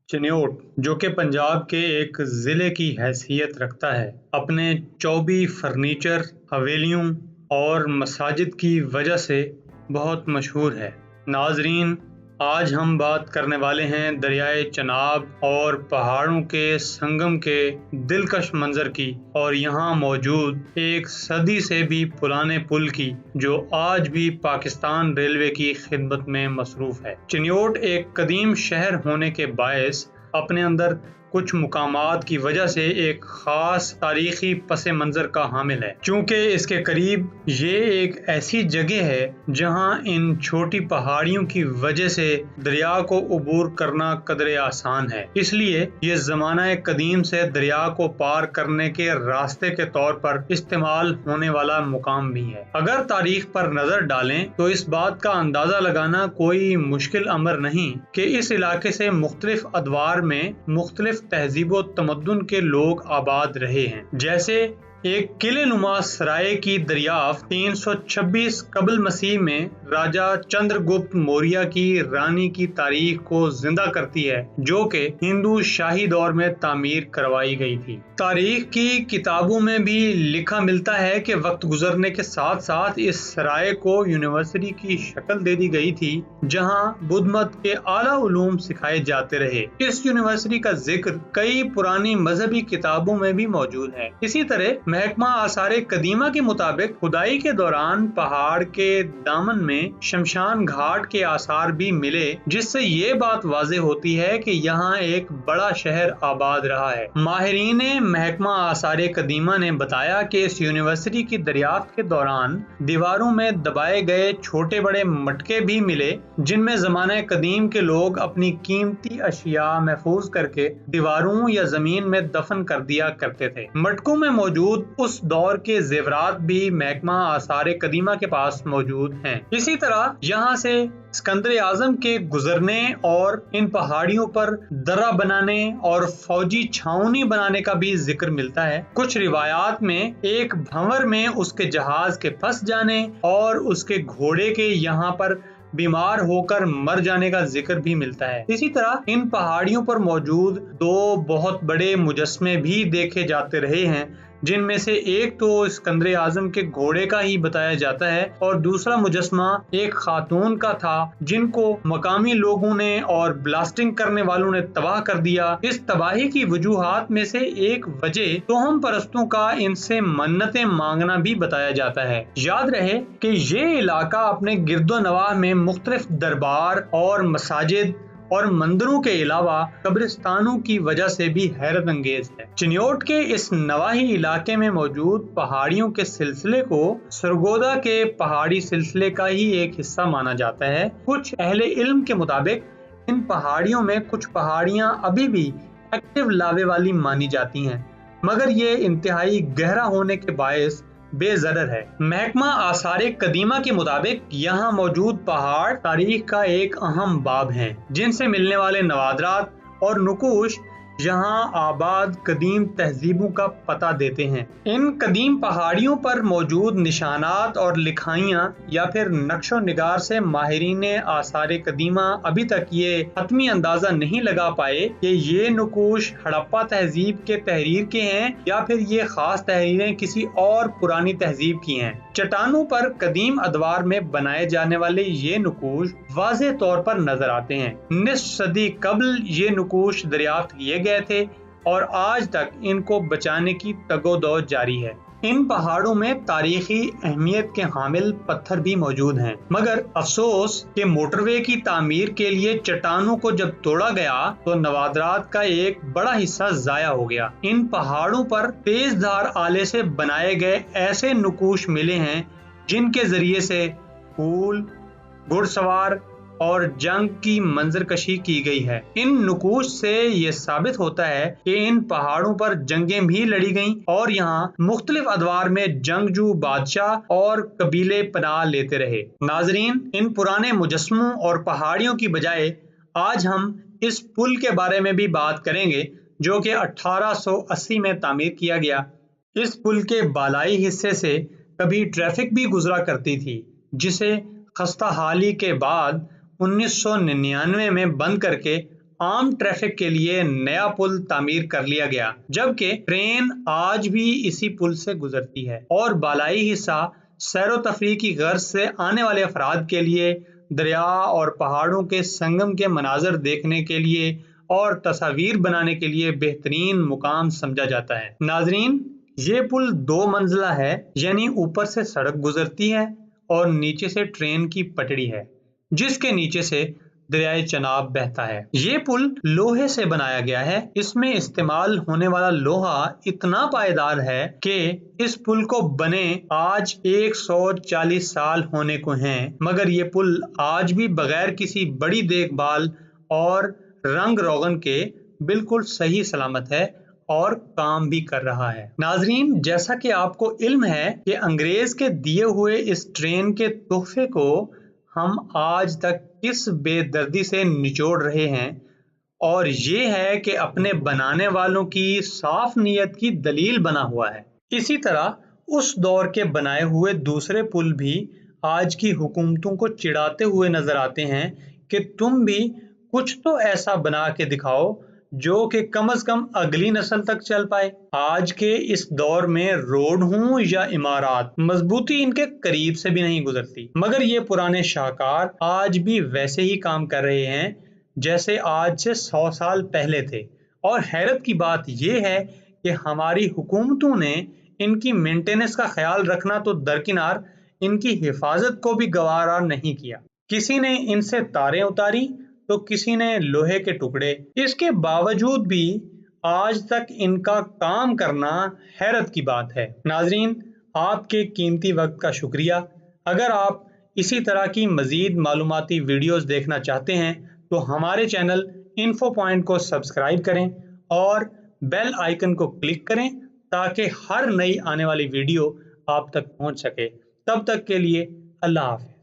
چنیوٹ جو کہ پنجاب کے ایک ضلع کی حیثیت رکھتا ہے، اپنے چوبی فرنیچر، حویلیوں اور مساجد کی وجہ سے بہت مشہور ہے۔ ناظرین، آج ہم بات کرنے والے ہیں دریائے چناب اور پہاڑوں کے سنگم کے دلکش منظر کی، اور یہاں موجود ایک صدی سے بھی پرانے پل کی، جو آج بھی پاکستان ریلوے کی خدمت میں مصروف ہے۔ چنیوٹ ایک قدیم شہر ہونے کے باعث اپنے اندر کچھ مقامات کی وجہ سے ایک خاص تاریخی پس منظر کا حامل ہے، چونکہ اس کے قریب یہ ایک ایسی جگہ ہے جہاں ان چھوٹی پہاڑیوں کی وجہ سے دریا کو عبور کرنا قدرے آسان ہے۔ اس لیے یہ زمانہ قدیم سے دریا کو پار کرنے کے راستے کے طور پر استعمال ہونے والا مقام بھی ہے۔ اگر تاریخ پر نظر ڈالیں تو اس بات کا اندازہ لگانا کوئی مشکل امر نہیں کہ اس علاقے سے مختلف ادوار میں مختلف تہذیب و تمدن کے لوگ آباد رہے ہیں۔ جیسے ایک قلعہ نما سرائے کی دریافت 326 قبل مسیح میں راجہ چندر گپت موریہ کی رانی کی تاریخ کو زندہ کرتی ہے، جو کہ ہندو شاہی دور میں تعمیر کروائی گئی تھی۔ تاریخ کی کتابوں میں بھی لکھا ملتا ہے کہ وقت گزرنے کے ساتھ ساتھ اس سرائے کو یونیورسٹی کی شکل دے دی گئی تھی، جہاں بدھ مت کے اعلیٰ علوم سکھائے جاتے رہے۔ اس یونیورسٹی کا ذکر کئی پرانی مذہبی کتابوں میں بھی موجود ہے۔ اسی طرح محکمہ آثار قدیمہ کے مطابق کھدائی کے دوران پہاڑ کے دامن میں شمشان گھاٹ کے آثار بھی ملے، جس سے یہ بات واضح ہوتی ہے کہ یہاں ایک بڑا شہر آباد رہا ہے۔ ماہرین محکمہ آثار قدیمہ نے بتایا کہ اس یونیورسٹی کی دریافت کے دوران دیواروں میں دبائے گئے چھوٹے بڑے مٹکے بھی ملے، جن میں زمانہ قدیم کے لوگ اپنی قیمتی اشیاء محفوظ کر کے دیواروں یا زمین میں دفن کر دیا کرتے تھے۔ مٹکوں میں موجود اس دور کے زیورات بھی محکمہ آثار قدیمہ کے پاس موجود ہیں۔ اسی طرح یہاں سے اسکندر اعظم کے گزرنے اور ان پہاڑیوں پر درہ بنانے اور فوجی چھاؤنی بنانے کا بھی ذکر ملتا ہے۔ کچھ روایات میں ایک بھنور میں اس کے جہاز کے پھنس جانے اور اس کے گھوڑے کے یہاں پر بیمار ہو کر مر جانے کا ذکر بھی ملتا ہے۔ اسی طرح ان پہاڑیوں پر موجود دو بہت بڑے مجسمے بھی دیکھے جاتے رہے ہیں، جن میں سے ایک تو اسکندر اعظم کے گھوڑے کا ہی بتایا جاتا ہے اور دوسرا مجسمہ ایک خاتون کا تھا، جن کو مقامی لوگوں نے اور بلاسٹنگ کرنے والوں نے تباہ کر دیا۔ اس تباہی کی وجوہات میں سے ایک وجہ توہم پرستوں کا ان سے منتیں مانگنا بھی بتایا جاتا ہے۔ یاد رہے کہ یہ علاقہ اپنے گرد و نواح میں مختلف دربار اور مساجد اور مندروں کے علاوہ قبرستانوں کی وجہ سے بھی حیرت انگیز ہے۔ چنیوٹ کے اس نواحی علاقے میں موجود پہاڑیوں کے سلسلے کو سرگودا کے پہاڑی سلسلے کا ہی ایک حصہ مانا جاتا ہے۔ کچھ اہل علم کے مطابق ان پہاڑیوں میں کچھ پہاڑیاں ابھی بھی ایکٹیو لاوے والی مانی جاتی ہیں، مگر یہ انتہائی گہرا ہونے کے باعث بے ضرر ہے۔ محکمہ آثار قدیمہ کے مطابق یہاں موجود پہاڑ تاریخ کا ایک اہم باب ہیں، جن سے ملنے والے نوادرات اور نقوش یہاں آباد قدیم تہذیبوں کا پتہ دیتے ہیں۔ ان قدیم پہاڑیوں پر موجود نشانات اور لکھائیاں یا پھر نقش و نگار سے ماہرین آثار قدیمہ ابھی تک یہ حتمی اندازہ نہیں لگا پائے کہ یہ نقوش ہڑپا تہذیب کے تحریر کے ہیں یا پھر یہ خاص تحریریں کسی اور پرانی تہذیب کی ہیں۔ چٹانوں پر قدیم ادوار میں بنائے جانے والے یہ نقوش واضح طور پر نظر آتے ہیں۔ نصف صدی قبل یہ نقوش دریافت کیے گئے تھے اور آج تک ان کو بچانے کی تگ و دو جاری ہے۔ ان پہاڑوں میں تاریخی اہمیت کے حامل پتھر بھی موجود ہیں، مگر افسوس کہ موٹر وے کی تعمیر کے لیے چٹانوں کو جب توڑا گیا تو نوادرات کا ایک بڑا حصہ ضائع ہو گیا۔ ان پہاڑوں پر تیز دھار آلے سے بنائے گئے ایسے نقوش ملے ہیں جن کے ذریعے سے پھول، گھڑ سوار اور جنگ کی منظر کشی کی گئی ہے۔ ان نقوش سے یہ ثابت ہوتا ہے کہ ان پہاڑوں پر جنگیں بھی لڑی گئیں اور یہاں مختلف ادوار میں جنگجو بادشاہ اور قبیلے پناہ لیتے رہے۔ ناظرین، ان پرانے مجسموں اور پہاڑیوں کی بجائے آج ہم اس پل کے بارے میں بھی بات کریں گے، جو کہ 1880 میں تعمیر کیا گیا۔ اس پل کے بالائی حصے سے کبھی ٹریفک بھی گزرا کرتی تھی، جسے خستہ حالی کے بعد 1999 میں بند کر کے عام ٹریفک کے لیے نیا پل تعمیر کر لیا گیا، جبکہ ٹرین آج بھی اسی پل سے گزرتی ہے اور بالائی حصہ سیر و تفریح کی غرض سے آنے والے افراد کے لیے دریا اور پہاڑوں کے سنگم کے مناظر دیکھنے کے لیے اور تصاویر بنانے کے لیے بہترین مقام سمجھا جاتا ہے۔ ناظرین، یہ پل 2 منزلہ ہے، یعنی اوپر سے سڑک گزرتی ہے اور نیچے سے ٹرین کی پٹڑی ہے جس کے نیچے سے دریائے چناب بہتا ہے۔ یہ پل لوہے سے بنایا گیا ہے۔ اس میں استعمال ہونے والا لوہا اتنا پائیدار ہے کہ اس پل کو بنے آج 140 سال ہونے کو ہیں، مگر یہ پل آج بھی بغیر کسی بڑی دیکھ بھال اور رنگ روغن کے بالکل صحیح سلامت ہے اور کام بھی کر رہا ہے۔ ناظرین، جیسا کہ آپ کو علم ہے کہ انگریز کے دیے ہوئے اس ٹرین کے تحفے کو ہم آج تک کس بے دردی سے نچوڑ رہے ہیں، اور یہ ہے کہ اپنے بنانے والوں کی صاف نیت کی دلیل بنا ہوا ہے۔ اسی طرح اس دور کے بنائے ہوئے دوسرے پل بھی آج کی حکومتوں کو چڑھاتے ہوئے نظر آتے ہیں کہ تم بھی کچھ تو ایسا بنا کے دکھاؤ جو کہ کم از کم اگلی نسل تک چل پائے۔ آج کے اس دور میں روڈ ہوں یا عمارات، مضبوطی ان کے قریب سے بھی نہیں گزرتی، مگر یہ پرانے شاہکار آج بھی ویسے ہی کام کر رہے ہیں جیسے آج سے 100 سال پہلے تھے۔ اور حیرت کی بات یہ ہے کہ ہماری حکومتوں نے ان کی مینٹیننس کا خیال رکھنا تو درکنار، ان کی حفاظت کو بھی گوارا نہیں کیا۔ کسی نے ان سے تاریں اتاری تو کسی نے لوہے کے ٹکڑے۔ اس کے باوجود بھی آج تک ان کا کام کرنا حیرت کی بات ہے۔ ناظرین، آپ کے قیمتی وقت کا شکریہ۔ اگر آپ اسی طرح کی مزید معلوماتی ویڈیوز دیکھنا چاہتے ہیں تو ہمارے چینل انفو پوائنٹ کو سبسکرائب کریں اور بیل آئیکن کو کلک کریں تاکہ ہر نئی آنے والی ویڈیو آپ تک پہنچ سکے۔ تب تک کے لیے اللہ حافظ۔